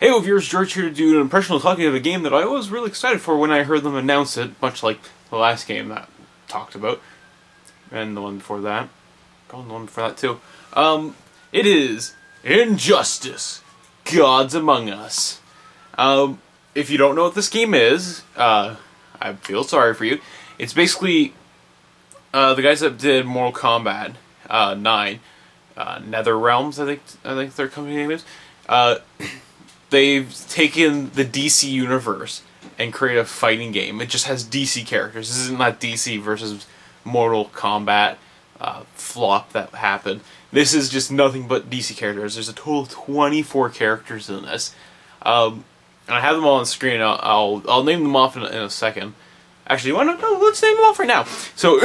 Hey viewers, George here to do an impressional talking of a game that I was really excited for when I heard them announce it, much like the last game that I talked about, and the one before that, probably the one before that too. It is Injustice: Gods Among Us. If you don't know what this game is, I feel sorry for you. It's basically the guys that did Mortal Kombat 9, NetherRealms, I think their company name is. They've taken the DC universe and created a fighting game. It just has DC characters. This isn't that DC versus Mortal Kombat flop that happened. This is just nothing but DC characters. There's a total of 24 characters in this. And I have them all on screen. I'll name them off in a second. Actually, why not? No, let's name them off right now. So,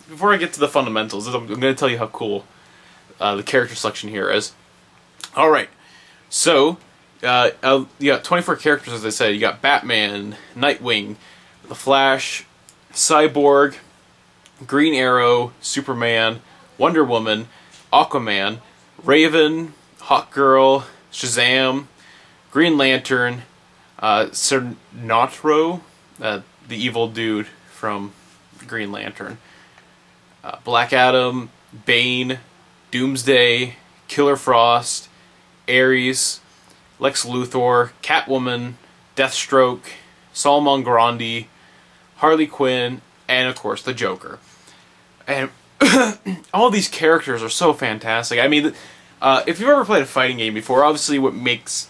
before I get to the fundamentals, I'm going to tell you how cool the character selection here is. Alright, so you got 24 characters, as I said. You got Batman, Nightwing, The Flash, Cyborg, Green Arrow, Superman, Wonder Woman, Aquaman, Raven, Hawkgirl, Shazam, Green Lantern, Sinestro, the evil dude from Green Lantern, Black Adam, Bane, Doomsday, Killer Frost, Ares, Lex Luthor, Catwoman, Deathstroke, Solomon Grundy, Harley Quinn, and of course the Joker. And all these characters are so fantastic. I mean, if you've ever played a fighting game before, obviously what makes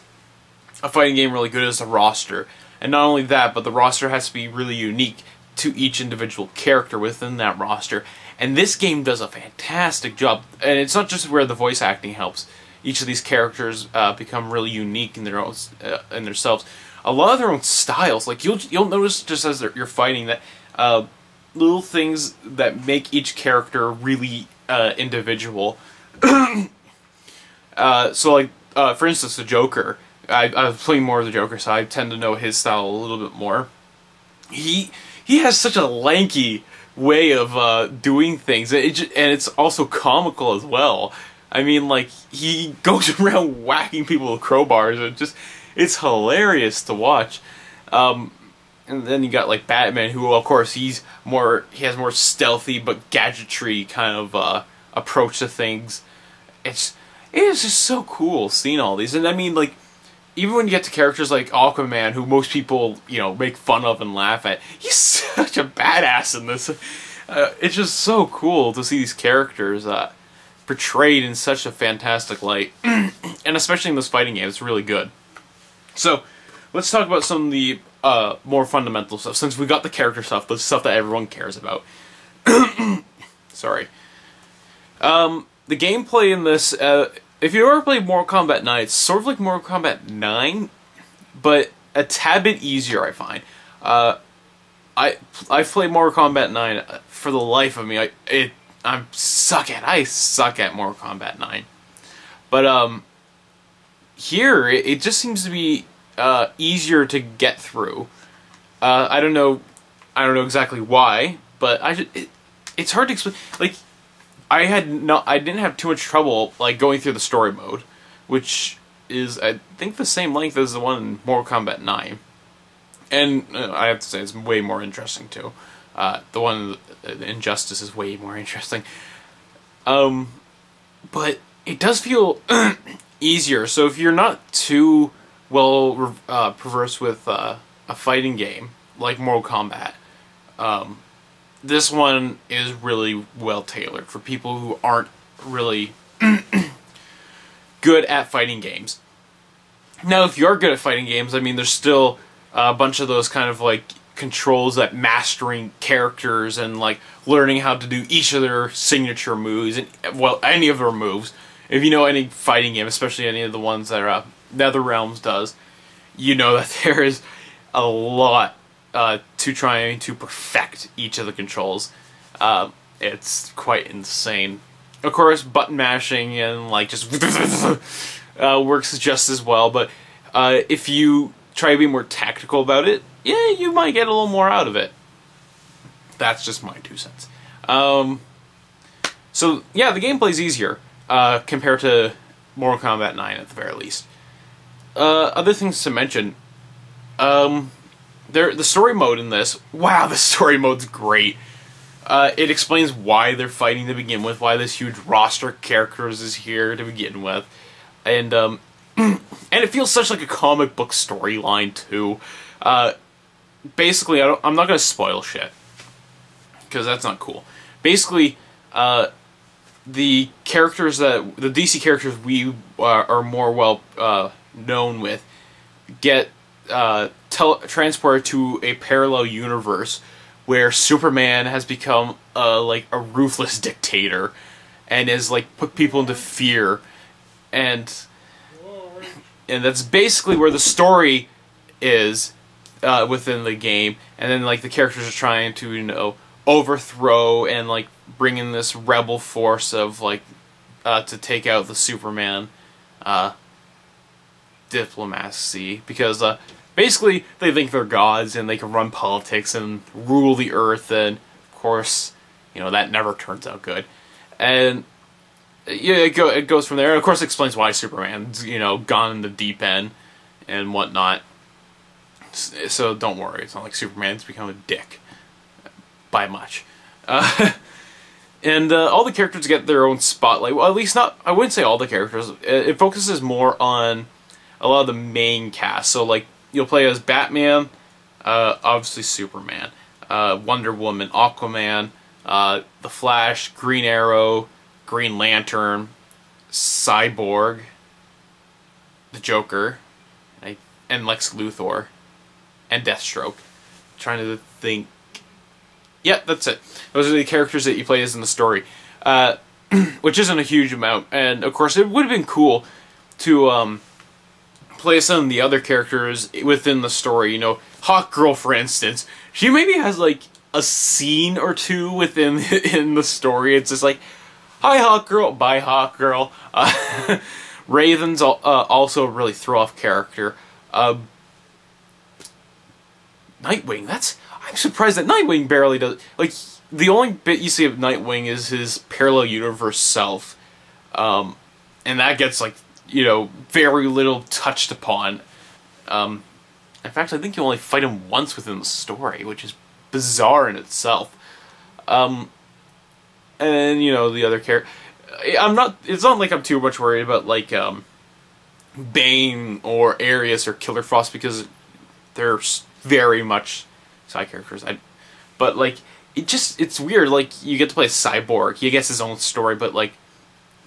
a fighting game really good is the roster. And not only that, but the roster has to be really unique to each individual character within that roster. And this game does a fantastic job. And it's not just where the voice acting helps. Each of these characters become really unique in their own in themselves. A lot of their own styles. Like you'll notice just as you're fighting that little things that make each character really individual. So like for instance, the Joker. I've played more of the Joker, so I tend to know his style a little bit more. He has such a lanky way of doing things, and it's also comical as well. I mean, like, he goes around whacking people with crowbars, and it's hilarious to watch. And then you got, like, Batman, who, of course, he has more stealthy but gadgetry kind of approach to things. It is just so cool seeing all these. And I mean, like, even when you get to characters like Aquaman, who most people, you know, make fun of and laugh at, he's such a badass in this. It's just so cool to see these characters portrayed in such a fantastic light. And especially in this fighting game, it's really good. So, let's talk about some of the more fundamental stuff, since we got the character stuff, the stuff that everyone cares about. Sorry. The gameplay in this, if you ever played Mortal Kombat 9, it's sort of like Mortal Kombat 9, but a tad bit easier, I find. I've played Mortal Kombat 9 for the life of me. I suck at Mortal Kombat 9. But here it just seems to be easier to get through. I don't know exactly why, but it's hard to explain. Like, I didn't have too much trouble like going through the story mode, which is I think the same length as the one in Mortal Kombat 9. And I have to say, it's way more interesting, too. The one in Injustice is way more interesting. But it does feel easier. So if you're not too well perversed with a fighting game, like Mortal Kombat, this one is really well tailored for people who aren't really good at fighting games. Now, if you are good at fighting games, I mean, there's still a bunch of those kind of like controls, that mastering characters and like learning how to do each of their signature moves, and well, any of their moves. If you know any fighting game, especially any of the ones that NetherRealms does, you know that there is a lot to trying to perfect each of the controls. It's quite insane. Of course, button mashing and like just works just as well, but if you try to be more tactical about it, yeah, you might get a little more out of it. That's just my 2 cents. So, yeah, the gameplay's easier compared to Mortal Kombat 9 at the very least. other things to mention. The story mode in this. Wow, the story mode's great. It explains why they're fighting to begin with, why this huge roster of characters is here to begin with, and and it feels such like a comic book storyline too. Basically, I'm not gonna spoil shit because that's not cool. Basically, the characters the DC characters we are more well known with get transported to a parallel universe where Superman has become like a ruthless dictator and has like put people into fear, and that's basically where the story is within the game. And then like the characters are trying to, you know, overthrow and like bring in this rebel force of like to take out the Superman diplomacy, because basically they think they're gods and they can run politics and rule the earth, and of course, you know, that never turns out good. And yeah, it goes from there. And of course, it explains why Superman's, you know, gone in the deep end and whatnot. So don't worry, it's not like Superman's become a dick by much. And all the characters get their own spotlight. Well, at least not, I wouldn't say all the characters. It focuses more on a lot of the main cast. So like, you'll play as Batman, obviously Superman, Wonder Woman, Aquaman, The Flash, Green Arrow, Green Lantern, Cyborg, the Joker, and Lex Luthor, and Deathstroke. Trying to think. Yeah, that's it. Those are the characters that you play as in the story, which isn't a huge amount. And of course, it would have been cool to play some of the other characters within the story. You know, Hawkgirl, for instance, she maybe has like a scene or two within in the story. It's just like, hi Hawkgirl, bye Hawkgirl. Raven's also a really throw-off character. Nightwing, I'm surprised that Nightwing barely does. Like, the only bit you see of Nightwing is his parallel universe self. And that gets, like, you know, very little touched upon. In fact, I think you only fight him once within the story, which is bizarre in itself. And, you know, the other character... It's not like I'm too much worried about, like, Bane or Arius or Killer Frost, because they're very much side characters. But, like, it's weird. Like, you get to play Cyborg. He gets his own story, but, like,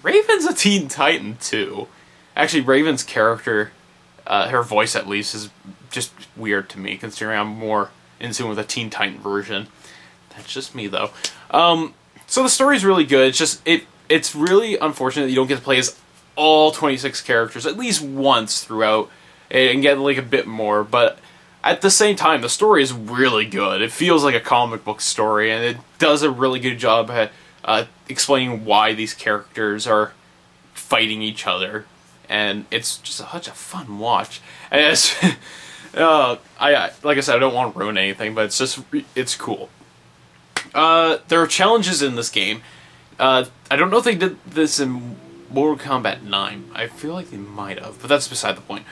Raven's a Teen Titan, too. Actually, Raven's character, her voice at least, is just weird to me, considering I'm more in tune with a Teen Titan version. That's just me, though. So the story's really good. It's just, it's really unfortunate that you don't get to play as all 26 characters at least once throughout, and get, like, a bit more, but at the same time, the story is really good. It feels like a comic book story, and it does a really good job at explaining why these characters are fighting each other, and it's just such a fun watch. And it's, like I said, I don't want to ruin anything, but it's cool. There are challenges in this game. I don't know if they did this in Mortal Kombat 9. I feel like they might have, but that's beside the point.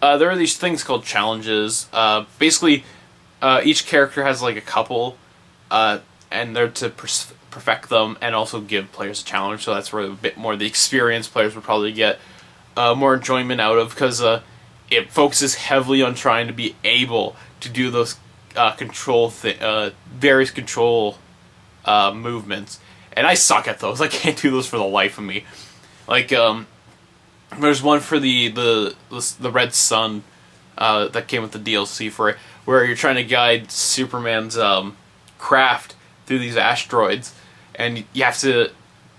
There are these things called challenges. Basically, each character has like a couple, and they're to perfect them and also give players a challenge. So that's where a bit more the experienced players would probably get more enjoyment out of, because it focuses heavily on trying to be able to do those various control movements. And I suck at those. I can't do those for the life of me. Like, there's one for the Red Sun that came with the DLC for it, where you're trying to guide Superman's craft through these asteroids, and you have to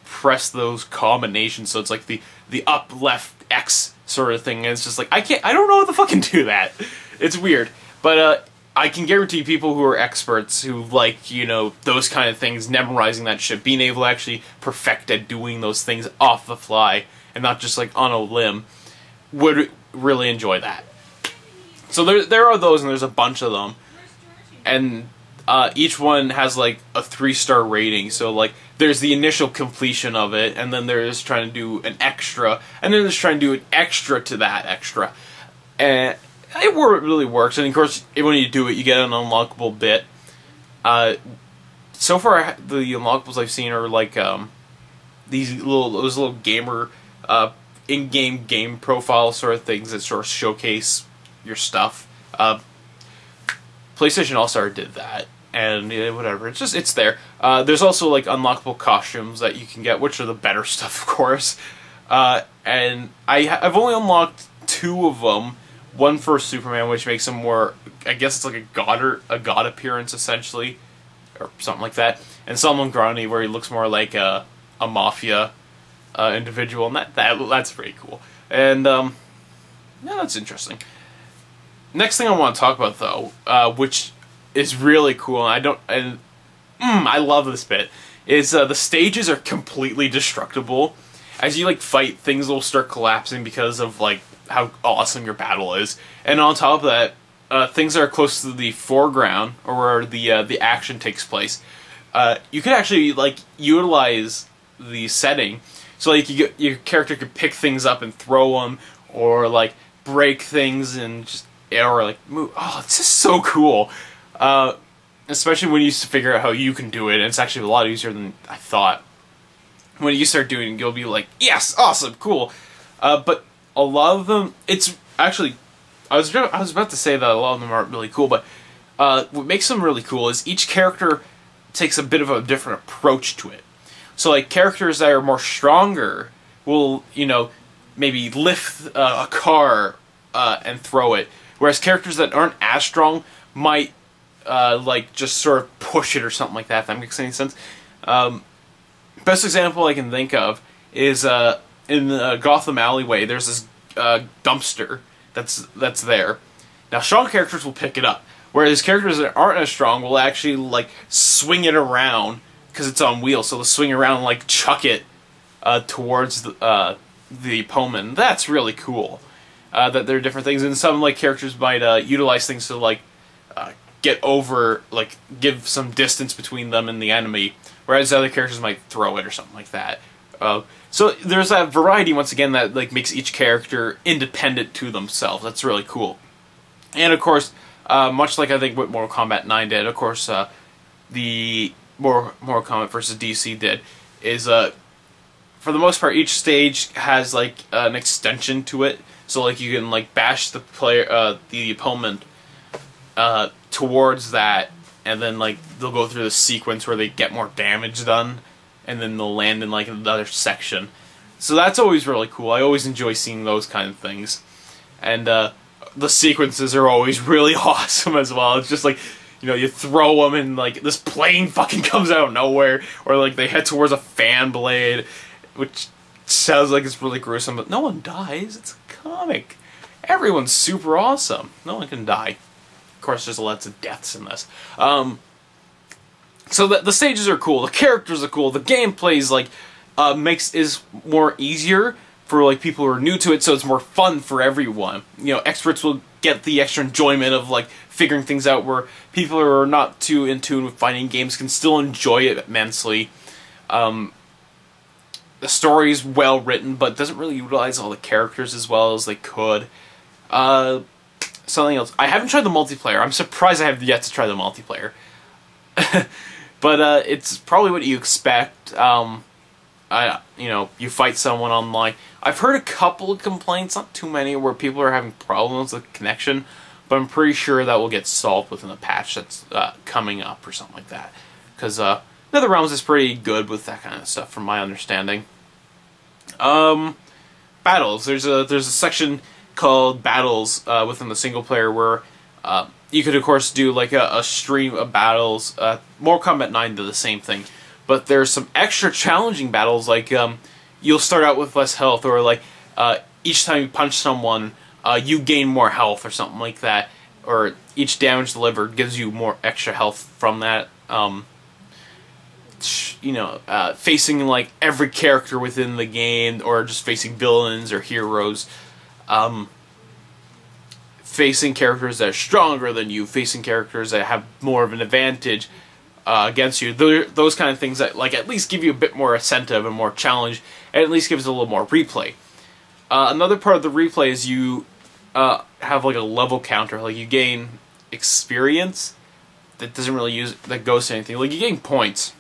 press those combinations. So it's like the up, left, X sort of thing. And it's just like, I don't know how to fucking do that. It's weird, but I can guarantee people who are experts, who like, you know, those kind of things, memorizing that shit, being able to actually perfect at doing those things off the fly, and not just like on a limb, would really enjoy that. So there are those, and there's a bunch of them, and each one has like a 3-star rating. So like, there's the initial completion of it, and then there's trying to do an extra, and then there's trying to do an extra to that extra. and it really works. And of course, when you do it, you get an unlockable bit. So far, the unlockables I've seen are like those little gamer in-game game profile sort of things that sort of showcase your stuff. PlayStation All-Star did that, and whatever. It's there. There's also like unlockable costumes that you can get, which are the better stuff, of course. And I've only unlocked 2 of them. One for Superman, which makes him more, I guess it's like a god appearance essentially, or something like that. And Salman Grani, where he looks more like a mafia individual, and that's pretty cool. And yeah, that's interesting. Next thing I want to talk about, though, which is really cool, and I love this bit, is the stages are completely destructible. As you like fight, things will start collapsing because of like how awesome your battle is, and on top of that, things that are close to the foreground or where the action takes place, you can actually like utilize the setting, so like your character could pick things up and throw them, or like break things and just or like move. Oh, it's just so cool. Especially when you figure out how you can do it, and it's actually a lot easier than I thought. When you start doing it, you'll be like, yes, awesome, cool. But a lot of them, it's actually, I was about to say that a lot of them aren't really cool, but what makes them really cool is each character takes a bit of a different approach to it. So like characters that are more stronger will, maybe lift a car and throw it, whereas characters that aren't as strong might like just sort of push it or something like that, if that makes any sense. Best example I can think of is in the Gotham alleyway. There's this dumpster that's there. Now, strong characters will pick it up, whereas characters that aren't as strong will actually like swing it around because it's on wheels. So they'll swing around and like chuck it towards the opponent. That's really cool. That there are different things, and some like characters might utilize things to like get over, like give some distance between them and the enemy, whereas other characters might throw it or something like that. So there's that variety once again that like makes each character independent to themselves. That's really cool. And of course, much like I think what Mortal Kombat 9 did, of course, the Mortal Kombat vs. DC did, is for the most part each stage has like an extension to it. So like you can like bash the player, the opponent, towards that, and then like they'll go through the sequence where they get more damage done, and then they'll land in like another section. So that's always really cool. I always enjoy seeing those kind of things, and the sequences are always really awesome as well. It's just like, you throw them and like this plane fucking comes out of nowhere, or like they head towards a fan blade, which sounds like it's really gruesome, but no one dies. It's a comic. Everyone's super awesome. No one can die. Of course, there's lots of deaths in this. So the stages are cool. The characters are cool. The gameplay is like is more easier for like people who are new to it, so it's more fun for everyone. Experts will get the extra enjoyment of like figuring things out, where people who are not too in tune with fighting games can still enjoy it immensely. The story's well written, but doesn't really utilize all the characters as well as they could. Something else. I haven't tried the multiplayer. I'm surprised I have yet to try the multiplayer. But it's probably what you expect. You fight someone online. I've heard a couple of complaints, not too many, where people are having problems with connection, but I'm pretty sure that will get solved within a patch that's coming up or something like that. Because NetherRealms is pretty good with that kind of stuff, from my understanding. Battles. There's a section called Battles within the single player where you could of course do like a stream of battles. Mortal Kombat 9 did the same thing, but there's some extra challenging battles, like you'll start out with less health, or like each time you punch someone you gain more health or something like that, or each damage delivered gives you more extra health from that. Facing like every character within the game, or just facing villains or heroes, facing characters that are stronger than you, facing characters that have more of an advantage against you. Those kind of things that like at least give you a bit more incentive and more challenge, and at least gives it a little more replay. Another part of the replay is you have have like a level counter. Like you gain experience that doesn't really that goes to anything. Like you gain points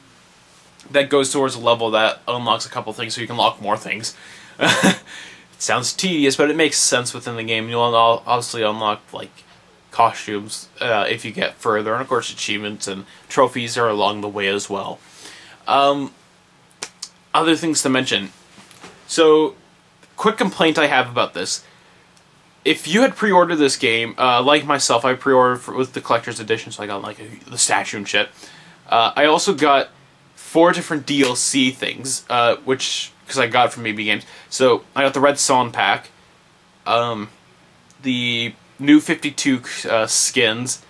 that goes towards a level that unlocks a couple things, so you can unlock more things. It sounds tedious, but it makes sense within the game. You'll obviously unlock like costumes if you get further, and of course achievements and trophies are along the way as well. Other things to mention. So, quick complaint I have about this. If you had pre-ordered this game, like myself, I pre-ordered with the collector's edition, so I got like the statue and shit. I also got 4 different DLC things, because I got it from EB Games. So I got the Red Son pack, the New 52 skins,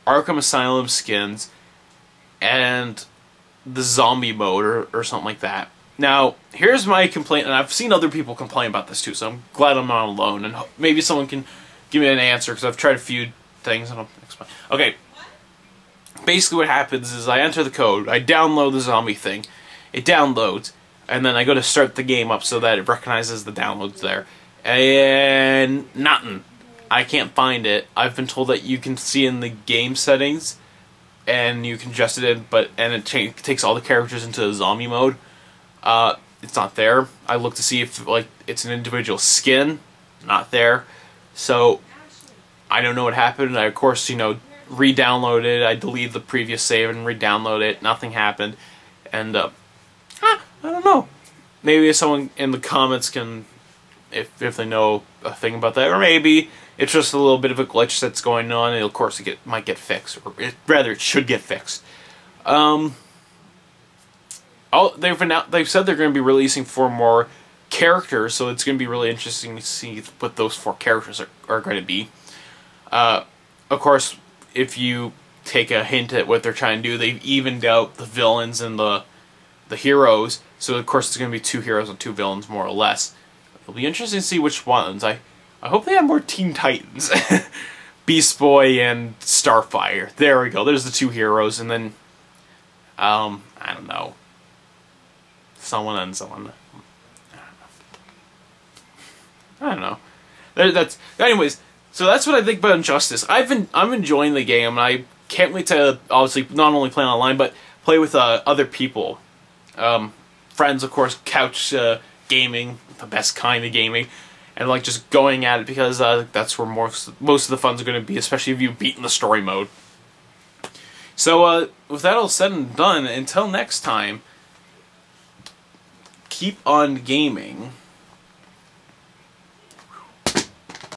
Arkham Asylum skins, and the zombie mode or something like that. Now, here's my complaint, and I've seen other people complain about this too, so I'm glad I'm not alone, and maybe someone can give me an answer, because I've tried a few things, and I'll explain. Okay, basically what happens is I enter the code, I download the zombie thing, it downloads, and then I go to start the game up so that it recognizes the downloads there, and nothing. I can't find it. I've been told that you can see in the game settings, and you can adjust it in, and it takes all the characters into the zombie mode. It's not there. I looked to see if like it's an individual skin, not there. So I don't know what happened. I of course re-downloaded it. I deleted the previous save and re-downloaded it. Nothing happened, and I don't know. Maybe someone in the comments can, if they know a thing about that, or maybe it's just a little bit of a glitch that's going on, and of course it might get fixed, or rather it should get fixed. They've said they're going to be releasing 4 more characters, so it's going to be really interesting to see what those 4 characters are going to be. Of course, if you take a hint at what they're trying to do, they've evened out the villains and the heroes, so of course it's going to be 2 heroes and 2 villains, more or less. It'll be interesting to see which ones. I hope they have more Teen Titans. Beast Boy and Starfire. There we go. There's the 2 heroes, and then, I don't know. Someone and someone. I don't know. Anyways, so that's what I think about Injustice. I'm enjoying the game, and I can't wait to obviously not only play online, but play with other people. Friends, of course, couch gaming, the best kind of gaming, and like just going at it, because that's where most of the fun's are going to be, especially if you've beaten the story mode. So with that all said and done, until next time, keep on gaming.